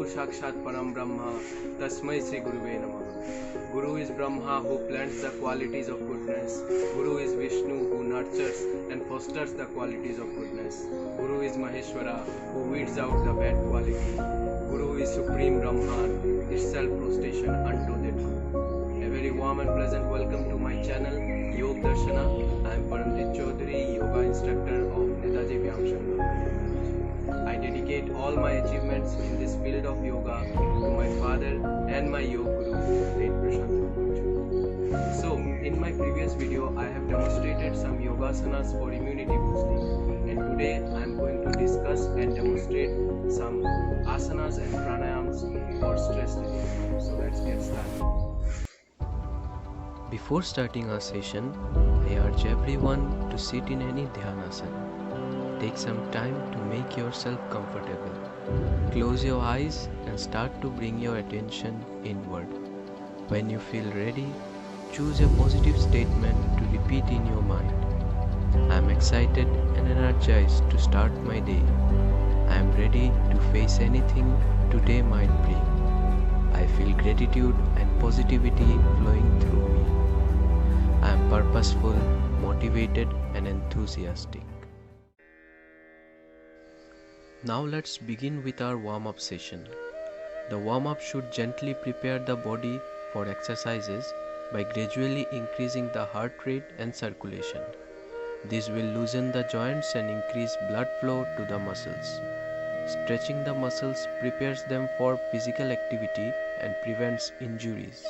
Sakshat Param Brahma, Tasmai Sri Guruve Namah. Guru is Brahma who plants the qualities of goodness. Guru is Vishnu who nurtures and fosters the qualities of goodness. Guru is Maheshwara who weeds out the bad quality. Guru is Supreme Brahman, itself prostration unto that Guru. A very warm and pleasant welcome to my channel, Yog Darshana. I am Paramjit Chaudhary, yoga instructor of Netaji Vyam Sangha. I dedicate all my achievements in this field of yoga to my father and my yoga guru, Late Prashant Rinpoche. So, in my previous video, I have demonstrated some yogasanas for immunity boosting, and today I am going to discuss and demonstrate some asanas and pranayams for stress relief. So, let's get started. Before starting our session, I urge everyone to sit in any dhanasana. Take some time to make yourself comfortable. Close your eyes and start to bring your attention inward. When you feel ready, choose a positive statement to repeat in your mind. I am excited and energized to start my day. I am ready to face anything today might bring. I feel gratitude and positivity flowing through me. I am purposeful, motivated, and enthusiastic. Now let's begin with our warm-up session. The warm-up should gently prepare the body for exercises by gradually increasing the heart rate and circulation. This will loosen the joints and increase blood flow to the muscles. Stretching the muscles prepares them for physical activity and prevents injuries.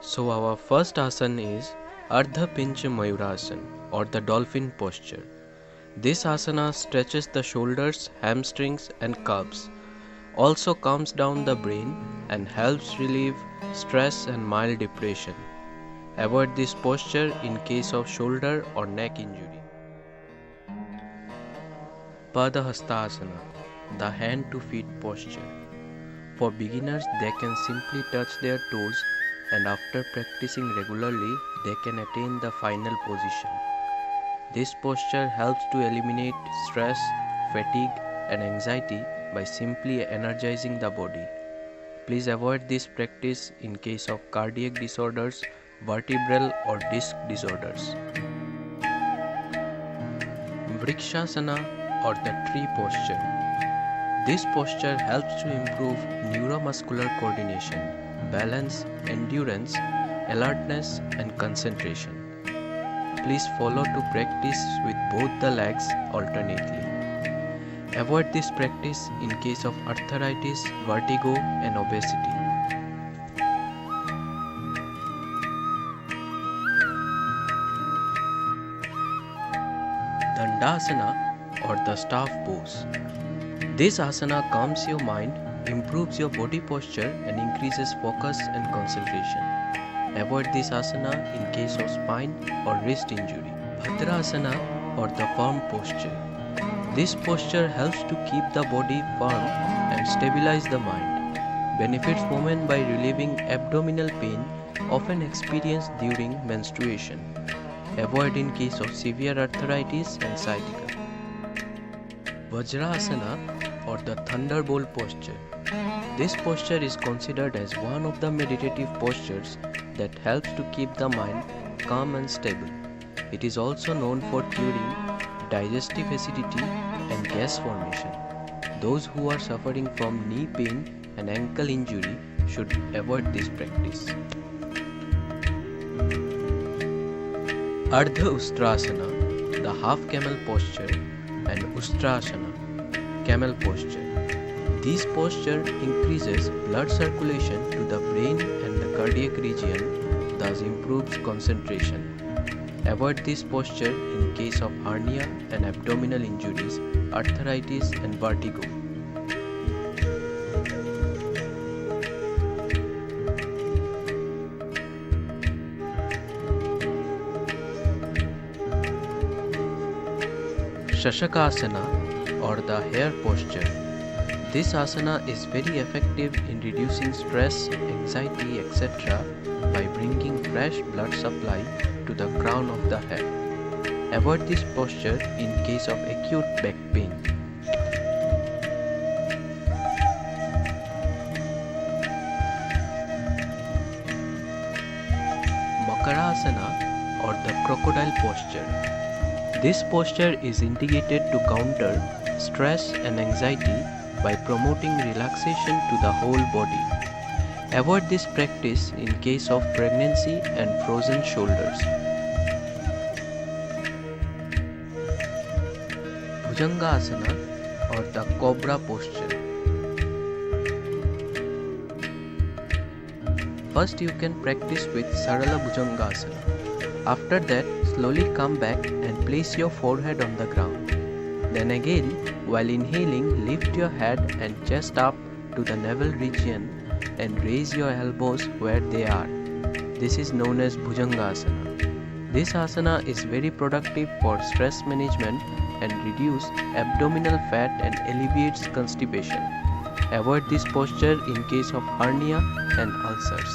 So our first asana is Ardha Pincha Mayurasana or the dolphin posture. This asana stretches the shoulders, hamstrings and calves. Also calms down the brain and helps relieve stress and mild depression. Avoid this posture in case of shoulder or neck injury. Padahastasana, the hand to feet posture. For beginners, they can simply touch their toes, and after practicing regularly, they can attain the final position. This posture helps to eliminate stress, fatigue, and anxiety by simply energizing the body. Please avoid this practice in case of cardiac disorders, vertebral or disc disorders. Vrikshasana or the tree posture. This posture helps to improve neuromuscular coordination, balance, endurance, alertness, and concentration. Please follow to practice with both the legs alternately. Avoid this practice in case of arthritis, vertigo, and obesity. Dandasana or the staff pose. This asana calms your mind, improves your body posture, and increases focus and concentration. Avoid this asana in case of spine or wrist injury. Bhadrasana or the firm posture. This posture helps to keep the body firm and stabilize the mind. Benefits women by relieving abdominal pain often experienced during menstruation. Avoid in case of severe arthritis and sciatica. Vajrasana or the thunderbolt posture. This posture is considered as one of the meditative postures that helps to keep the mind calm and stable. It is also known for curing digestive acidity and gas formation. Those who are suffering from knee pain and ankle injury should avoid this practice. Ardha Ustrasana, the half camel posture, and Ustrasana, camel posture. This posture increases blood circulation to the brain and the cardiac region, thus improves concentration. Avoid this posture in case of hernia and abdominal injuries, arthritis, and vertigo. Shashakasana or the hare posture. This asana is very effective in reducing stress, anxiety, etc. by bringing fresh blood supply to the crown of the head. Avoid this posture in case of acute back pain. Makarasana or the crocodile posture. This posture is indicated to counter stress and anxiety by promoting relaxation to the whole body. Avoid this practice in case of pregnancy and frozen shoulders. Bhujangasana or the cobra posture. First you can practice with Sarala Bhujangasana. After that, slowly come back and place your forehead on the ground. Then again, while inhaling, lift your head and chest up to the navel region and raise your elbows where they are. This is known as Bhujangasana. This asana is very productive for stress management and reduce abdominal fat and alleviates constipation. Avoid this posture in case of hernia and ulcers.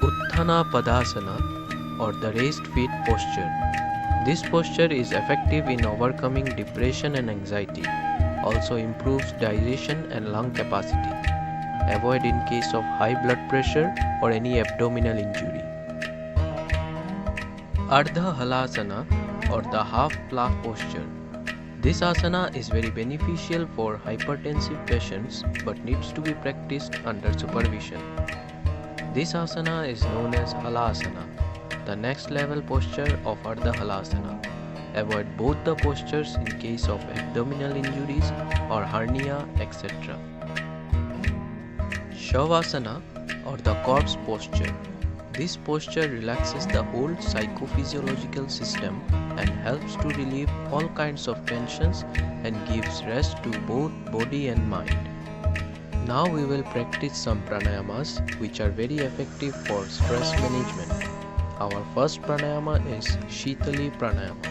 Utthana Padasana or the raised feet posture. This posture is effective in overcoming depression and anxiety. Also improves digestion and lung capacity. Avoid in case of high blood pressure or any abdominal injury. Ardha Halasana or the half plough posture. This asana is very beneficial for hypertensive patients but needs to be practiced under supervision. This asana is known as Halasana, the next level posture of Ardha Halasana. Avoid both the postures in case of abdominal injuries or hernia, etc. Shavasana or the corpse posture. This posture relaxes the whole psychophysiological system and helps to relieve all kinds of tensions and gives rest to both body and mind. Now we will practice some pranayamas which are very effective for stress management. Our first pranayama is Shitali Pranayama.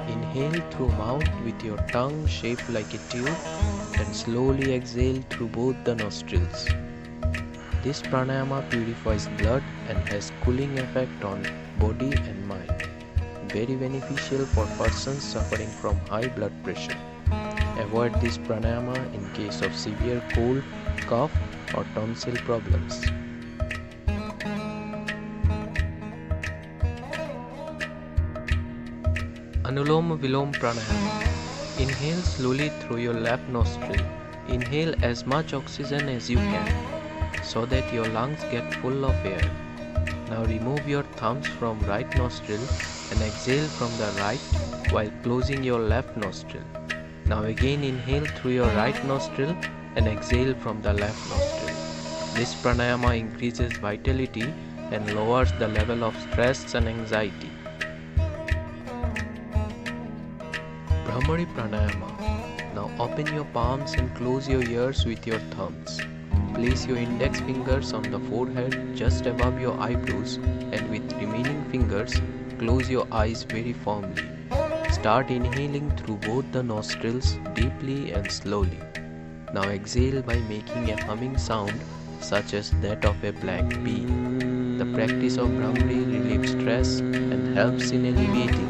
Inhale through mouth with your tongue shaped like a tube and slowly exhale through both the nostrils. This pranayama purifies blood and has cooling effect on body and mind. Very beneficial for persons suffering from high blood pressure. Avoid this pranayama in case of severe cold, cough or tonsil problems. Anuloma Viloma Pranayama. Inhale slowly through your left nostril. Inhale as much oxygen as you can so that your lungs get full of air. Now remove your thumbs from right nostril and exhale from the right while closing your left nostril. Now again inhale through your right nostril and exhale from the left nostril. This pranayama increases vitality and lowers the level of stress and anxiety. Bhramari Pranayama. Now open your palms and close your ears with your thumbs. Place your index fingers on the forehead just above your eyebrows and with remaining fingers close your eyes very firmly. Start inhaling through both the nostrils deeply and slowly. Now exhale by making a humming sound such as that of a black bee. The practice of Bhramari relieves stress and helps in alleviating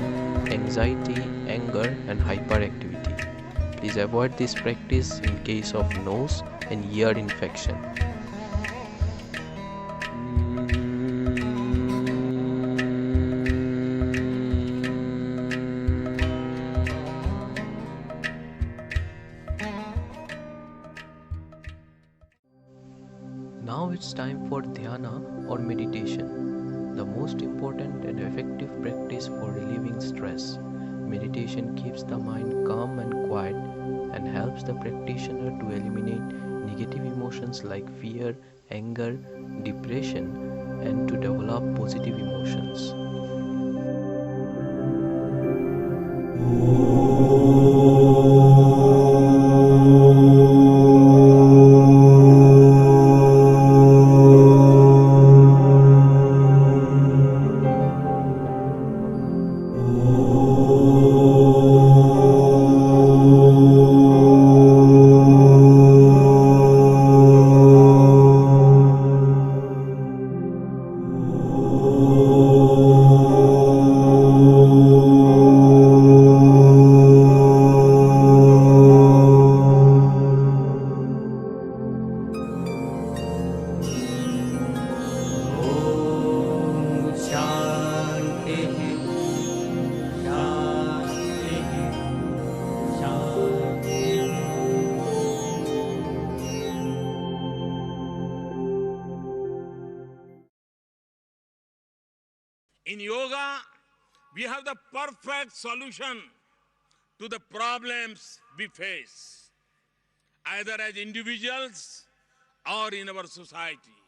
anxiety, anger and hyperactivity. Please avoid this practice in case of nose and ear infection. Now it's time for dhyana or meditation, the most important and effective practice for relieving stress. Meditation keeps the mind calm and quiet and helps the practitioner to eliminate negative emotions like fear, anger, depression, and to develop positive emotions. In yoga, we have the perfect solution to the problems we face, either as individuals or in our society.